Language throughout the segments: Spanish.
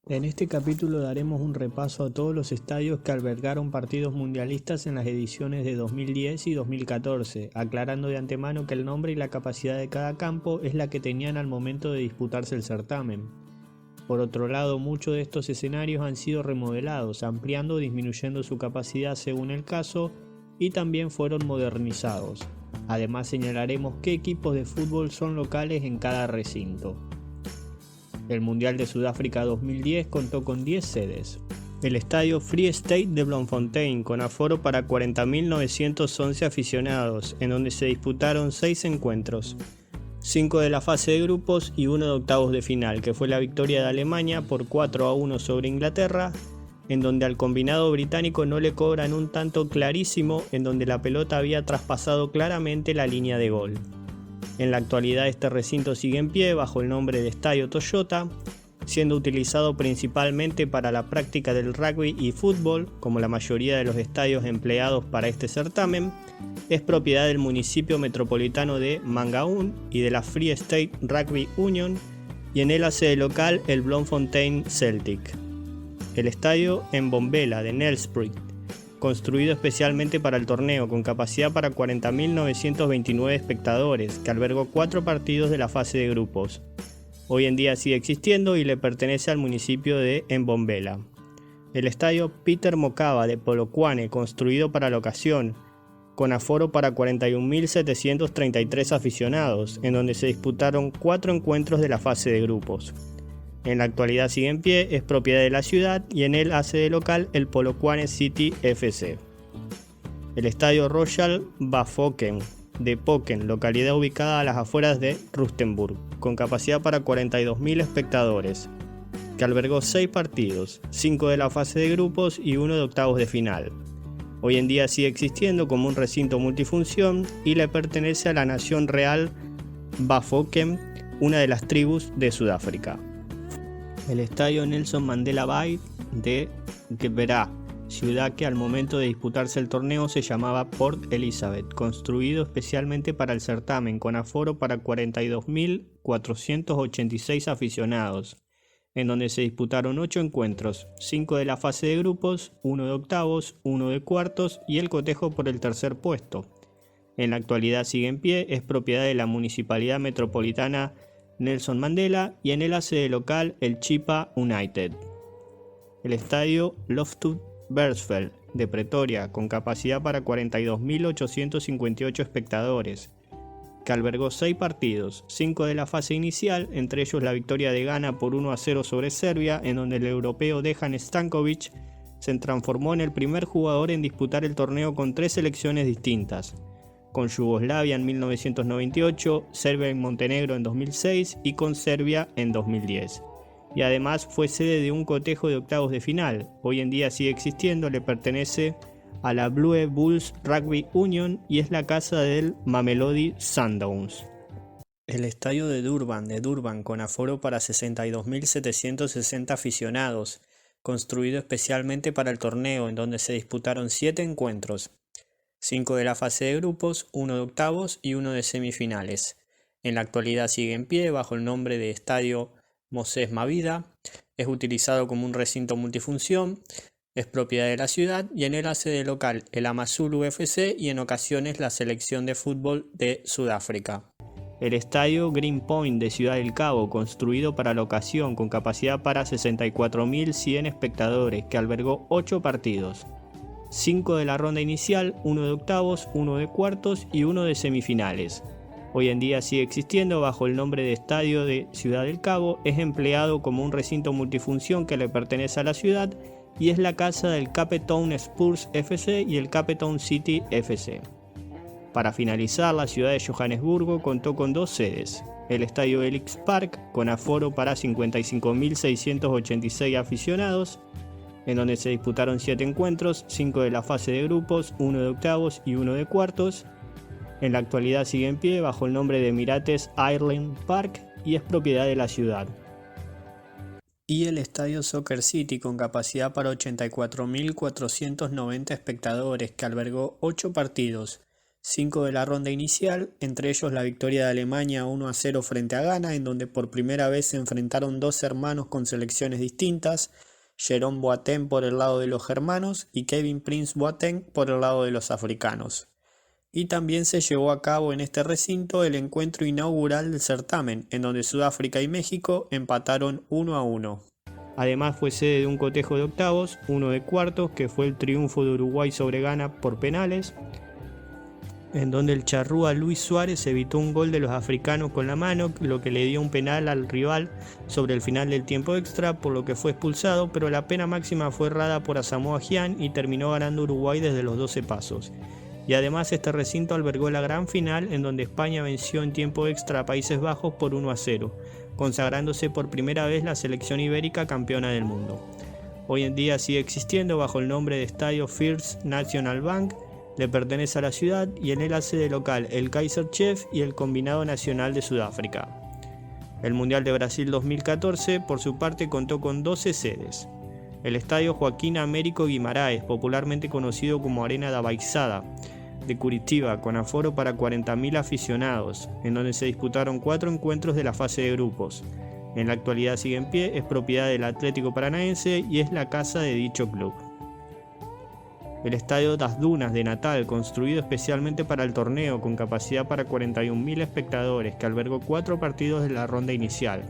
En este capítulo daremos un repaso a todos los estadios que albergaron partidos mundialistas en las ediciones de 2010 y 2014, aclarando de antemano que el nombre y la capacidad de cada campo es la que tenían al momento de disputarse el certamen. Por otro lado, muchos de estos escenarios han sido remodelados, ampliando o disminuyendo su capacidad según el caso, y también fueron modernizados. Además señalaremos qué equipos de fútbol son locales en cada recinto. El Mundial de Sudáfrica 2010 contó con 10 sedes. El estadio Free State de Bloemfontein, con aforo para 40.911 aficionados, en donde se disputaron 6 encuentros, 5 de la fase de grupos y 1 de octavos de final, que fue la victoria de Alemania por 4-1 sobre Inglaterra, en donde al combinado británico no le cobran un tanto clarísimo, en donde la pelota había traspasado claramente la línea de gol. En la actualidad este recinto sigue en pie bajo el nombre de Estadio Toyota, siendo utilizado principalmente para la práctica del rugby y fútbol, como la mayoría de los estadios empleados para este certamen. Es propiedad del municipio metropolitano de Mangaung y de la Free State Rugby Union, y en él hace de local el Bloemfontein Celtic. El estadio Mbombela de Nelspruit, construido especialmente para el torneo, con capacidad para 40.929 espectadores, que albergó 4 partidos de la fase de grupos. Hoy en día sigue existiendo y le pertenece al municipio de Mbombela. El estadio Peter Mokaba de Polokwane, construido para la ocasión, con aforo para 41.733 aficionados, en donde se disputaron 4 encuentros de la fase de grupos. En la actualidad sigue en pie, es propiedad de la ciudad y en él hace de local el Polokwane City FC. El estadio Royal Bafokeng de Poken, localidad ubicada a las afueras de Rustenburg, con capacidad para 42.000 espectadores, que albergó 6 partidos, 5 de la fase de grupos y 1 de octavos de final. Hoy en día sigue existiendo como un recinto multifunción y le pertenece a la nación real Bafokeng, una de las tribus de Sudáfrica. El estadio Nelson Mandela Bay de Gqeberha, ciudad que al momento de disputarse el torneo se llamaba Port Elizabeth, construido especialmente para el certamen, con aforo para 42.486 aficionados, en donde se disputaron 8 encuentros, 5 de la fase de grupos, 1 de octavos, 1 de cuartos y el cotejo por el tercer puesto. En la actualidad sigue en pie, es propiedad de la Municipalidad Metropolitana Nelson Mandela y en él hace de local el Chippa United. El estadio Loftus Versfeld de Pretoria, con capacidad para 42.858 espectadores, que albergó 6 partidos, 5 de la fase inicial, entre ellos la victoria de Ghana por 1-0 sobre Serbia, en donde el europeo Dejan Stankovic se transformó en el primer jugador en disputar el torneo con 3 selecciones distintas, con Yugoslavia en 1998, Serbia y Montenegro en 2006 y con Serbia en 2010. Y además fue sede de un cotejo de octavos de final. Hoy en día sigue existiendo, le pertenece a la Blue Bulls Rugby Union y es la casa del Mamelodi Sundowns. El estadio de Durban, con aforo para 62.760 aficionados, construido especialmente para el torneo, en donde se disputaron 7 encuentros, 5 de la fase de grupos, 1 de octavos y 1 de semifinales. En la actualidad sigue en pie bajo el nombre de Estadio Moses Mabhida, es utilizado como un recinto multifunción, es propiedad de la ciudad y en él hace de local el AmaZulu FC y en ocasiones la selección de fútbol de Sudáfrica. El estadio Green Point de Ciudad del Cabo, construido para la ocasión con capacidad para 64.100 espectadores, que albergó 8 partidos, 5 de la ronda inicial, 1 de octavos, 1 de cuartos y 1 de semifinales. Hoy en día sigue existiendo bajo el nombre de Estadio de Ciudad del Cabo, es empleado como un recinto multifunción que le pertenece a la ciudad y es la casa del Cape Town Spurs FC y el Cape Town City FC. Para finalizar, la ciudad de Johannesburgo contó con 2 sedes, el Estadio Ellis Park, con aforo para 55.686 aficionados, en donde se disputaron 7 encuentros, 5 de la fase de grupos, 1 de octavos y 1 de cuartos. En la actualidad sigue en pie bajo el nombre de Emirates Ireland Park y es propiedad de la ciudad. Y el estadio Soccer City, con capacidad para 84.490 espectadores, que albergó 8 partidos, 5 de la ronda inicial, entre ellos la victoria de Alemania 1-0 frente a Ghana, en donde por primera vez se enfrentaron dos hermanos con selecciones distintas, Jerome Boateng por el lado de los germanos y Kevin Prince Boateng por el lado de los africanos. Y también se llevó a cabo en este recinto el encuentro inaugural del certamen, en donde Sudáfrica y México empataron 1-1. Además fue sede de un cotejo de octavos, uno de cuartos, que fue el triunfo de Uruguay sobre Ghana por penales, en donde el charrúa Luis Suárez evitó un gol de los africanos con la mano, lo que le dio un penal al rival sobre el final del tiempo extra, por lo que fue expulsado, pero la pena máxima fue errada por Asamoah Gyan y terminó ganando Uruguay desde los 12 pasos. Y además este recinto albergó la gran final, en donde España venció en tiempo extra a Países Bajos por 1-0, consagrándose por primera vez la selección ibérica campeona del mundo. Hoy en día sigue existiendo bajo el nombre de Estadio First National Bank, le pertenece a la ciudad y en él hace de local el Kaizer Chiefs y el Combinado Nacional de Sudáfrica. El Mundial de Brasil 2014, por su parte, contó con 12 sedes. El Estadio Joaquín Américo Guimarães, popularmente conocido como Arena da Baixada, de Curitiba, con aforo para 40.000 aficionados, en donde se disputaron 4 encuentros de la fase de grupos. En la actualidad sigue en pie, es propiedad del Atlético Paranaense y es la casa de dicho club. El Estadio das Dunas de Natal, construido especialmente para el torneo, con capacidad para 41.000 espectadores, que albergó 4 partidos de la ronda inicial.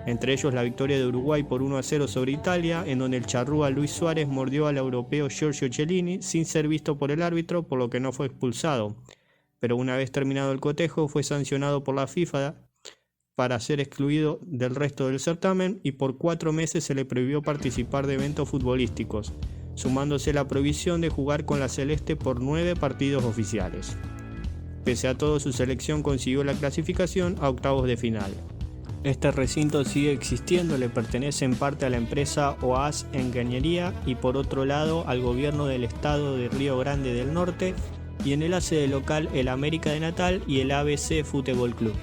Entre ellos la victoria de Uruguay por 1-0 sobre Italia, en donde el charrúa Luis Suárez mordió al europeo Giorgio Chiellini sin ser visto por el árbitro, por lo que no fue expulsado. Pero una vez terminado el cotejo fue sancionado por la FIFA para ser excluido del resto del certamen y por 4 meses se le prohibió participar de eventos futbolísticos, sumándose la prohibición de jugar con la celeste por 9 partidos oficiales. Pese a todo, su selección consiguió la clasificación a octavos de final. Este recinto sigue existiendo, le pertenece en parte a la empresa OAS Engenharia y por otro lado al gobierno del estado de Río Grande del Norte, y en él hace de local el América de Natal y el ABC Futebol Club.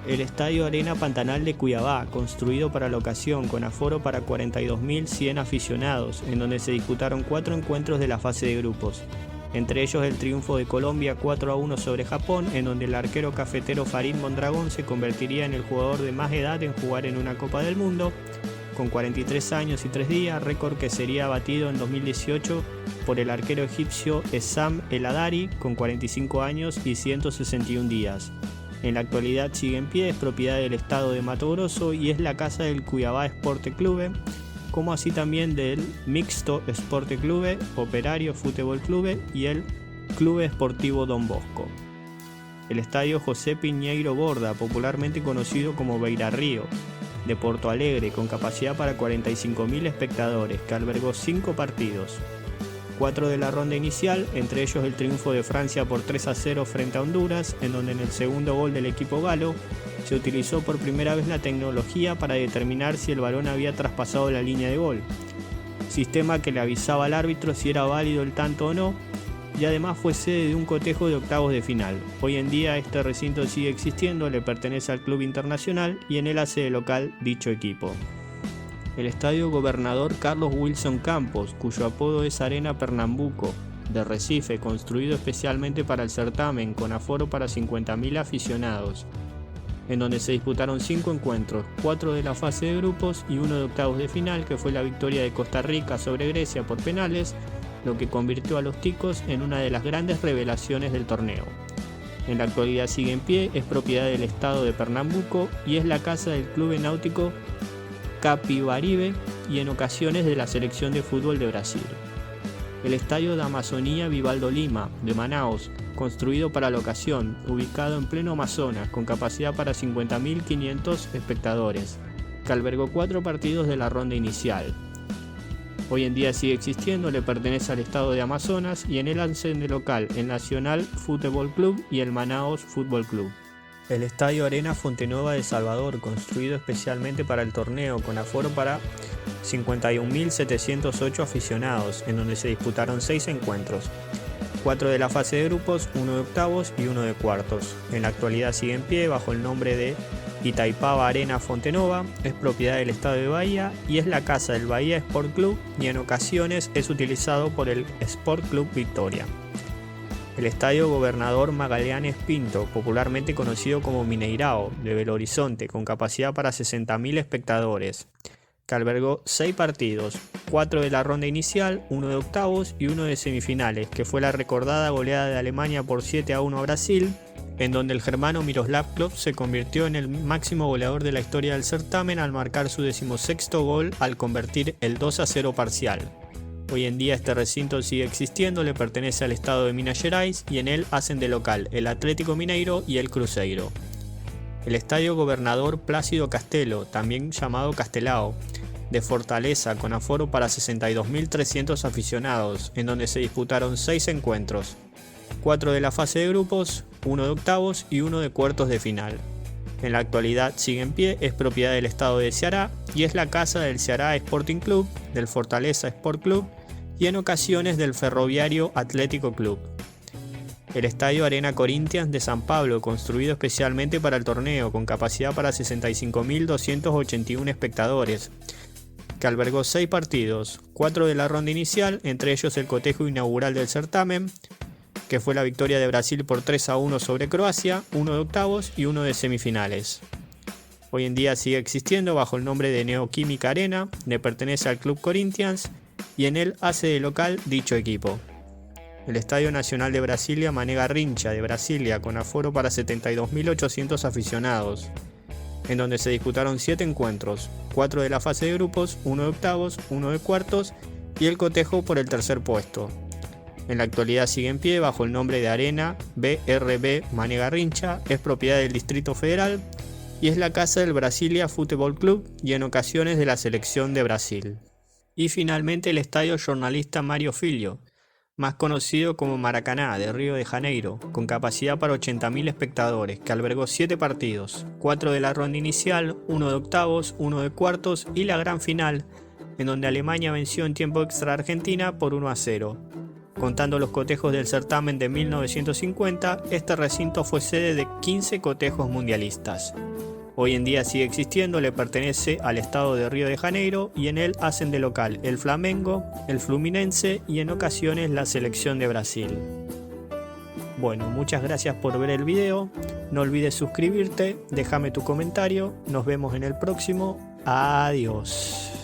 El Estadio Arena Pantanal de Cuiabá, construido para la ocasión con aforo para 42.100 aficionados, en donde se disputaron 4 encuentros de la fase de grupos, entre ellos el triunfo de Colombia 4-1 sobre Japón, en donde el arquero cafetero Farid Mondragón se convertiría en el jugador de más edad en jugar en una Copa del Mundo, con 43 años y 3 días, récord que sería batido en 2018 por el arquero egipcio Essam El Hadari, con 45 años y 161 días. En la actualidad sigue en pie, es propiedad del estado de Mato Grosso y es la casa del Cuiabá Esporte Clube, como así también del Mixto Esporte Clube, Operario Futebol Clube y el Clube Esportivo Don Bosco. El Estadio José Pinheiro Borda, popularmente conocido como Beira Río, de Porto Alegre, con capacidad para 45.000 espectadores, que albergó 5 partidos. 4 de la ronda inicial, entre ellos el triunfo de Francia por 3-0 frente a Honduras, en donde en el segundo gol del equipo galo se utilizó por primera vez la tecnología para determinar si el balón había traspasado la línea de gol, sistema que le avisaba al árbitro si era válido el tanto o no, y además fue sede de un cotejo de octavos de final. Hoy en día este recinto sigue existiendo, le pertenece al Club Internacional y en él hace de local dicho equipo. El Estadio Gobernador Carlos Wilson Campos, cuyo apodo es Arena Pernambuco, de Recife, construido especialmente para el certamen, con aforo para 50.000 aficionados, en donde se disputaron 5 encuentros, 4 de la fase de grupos y 1 de octavos de final, que fue la victoria de Costa Rica sobre Grecia por penales, lo que convirtió a los ticos en una de las grandes revelaciones del torneo. En la actualidad sigue en pie, es propiedad del estado de Pernambuco y es la casa del Clube Náutico Capibaribe y en ocasiones de la selección de fútbol de Brasil. El Estadio da Amazonía Vivaldo Lima, de Manaus, construido para la ocasión, ubicado en pleno Amazonas, con capacidad para 50.500 espectadores, que albergó 4 partidos de la ronda inicial. Hoy en día sigue existiendo, le pertenece al estado de Amazonas y en él hacen de local el Nacional Futebol Club y el Manaus Futebol Club. El Estadio Arena Fontenuova de Salvador, construido especialmente para el torneo, con aforo para 51.708 aficionados, en donde se disputaron 6 encuentros, 4 de la fase de grupos, 1 de octavos y 1 de cuartos. En la actualidad sigue en pie bajo el nombre de Itaipava Arena Fontenova, es propiedad del estado de Bahía y es la casa del Bahía Sport Club y en ocasiones es utilizado por el Sport Club Victoria. El Estadio Gobernador Magallanes Pinto, popularmente conocido como Mineirao, de Belo Horizonte, con capacidad para 60.000 espectadores, que albergó 6 partidos, 4 de la ronda inicial, 1 de octavos y 1 de semifinales, que fue la recordada goleada de Alemania por 7-1 a Brasil, en donde el germano Miroslav Klose se convirtió en el máximo goleador de la historia del certamen al marcar su 16º gol al convertir el 2-0 parcial. Hoy en día este recinto sigue existiendo, le pertenece al estado de Minas Gerais y en él hacen de local el Atlético Mineiro y el Cruzeiro. El Estadio Gobernador Plácido Castelo, también llamado Castelao, de Fortaleza, con aforo para 62.300 aficionados, en donde se disputaron 6 encuentros, 4 de la fase de grupos, 1 de octavos y 1 de cuartos de final. En la actualidad sigue en pie, es propiedad del estado de Ceará y es la casa del Ceará Sporting Club, del Fortaleza Sport Club y en ocasiones del Ferroviario Atlético Club. El Estadio Arena Corinthians de San Pablo, construido especialmente para el torneo, con capacidad para 65.281 espectadores, que albergó 6 partidos, 4 de la ronda inicial, entre ellos el cotejo inaugural del certamen, que fue la victoria de Brasil por 3-1 sobre Croacia, 1 de octavos y 1 de semifinales. Hoy en día sigue existiendo bajo el nombre de Neoquímica Arena, le pertenece al Club Corinthians y en él hace de local dicho equipo. El Estadio Nacional de Brasilia Mané Garrincha de Brasilia, con aforo para 72.800 aficionados, en donde se disputaron 7 encuentros, 4 de la fase de grupos, 1 de octavos, 1 de cuartos y el cotejo por el tercer puesto. En la actualidad sigue en pie bajo el nombre de Arena BRB Mané Garrincha, es propiedad del Distrito Federal y es la casa del Brasilia Futebol Club y en ocasiones de la selección de Brasil. Y finalmente el Estadio Jornalista Mário Filho, más conocido como Maracaná, de Río de Janeiro, con capacidad para 80.000 espectadores, que albergó 7 partidos, 4 de la ronda inicial, 1 de octavos, 1 de cuartos y la gran final, en donde Alemania venció en tiempo extra a Argentina por 1-0. Contando los cotejos del certamen de 1950, este recinto fue sede de 15 cotejos mundialistas. Hoy en día sigue existiendo, le pertenece al estado de Río de Janeiro y en él hacen de local el Flamengo, el Fluminense y en ocasiones la selección de Brasil. Bueno, muchas gracias por ver el video, no olvides suscribirte, déjame tu comentario, nos vemos en el próximo, adiós.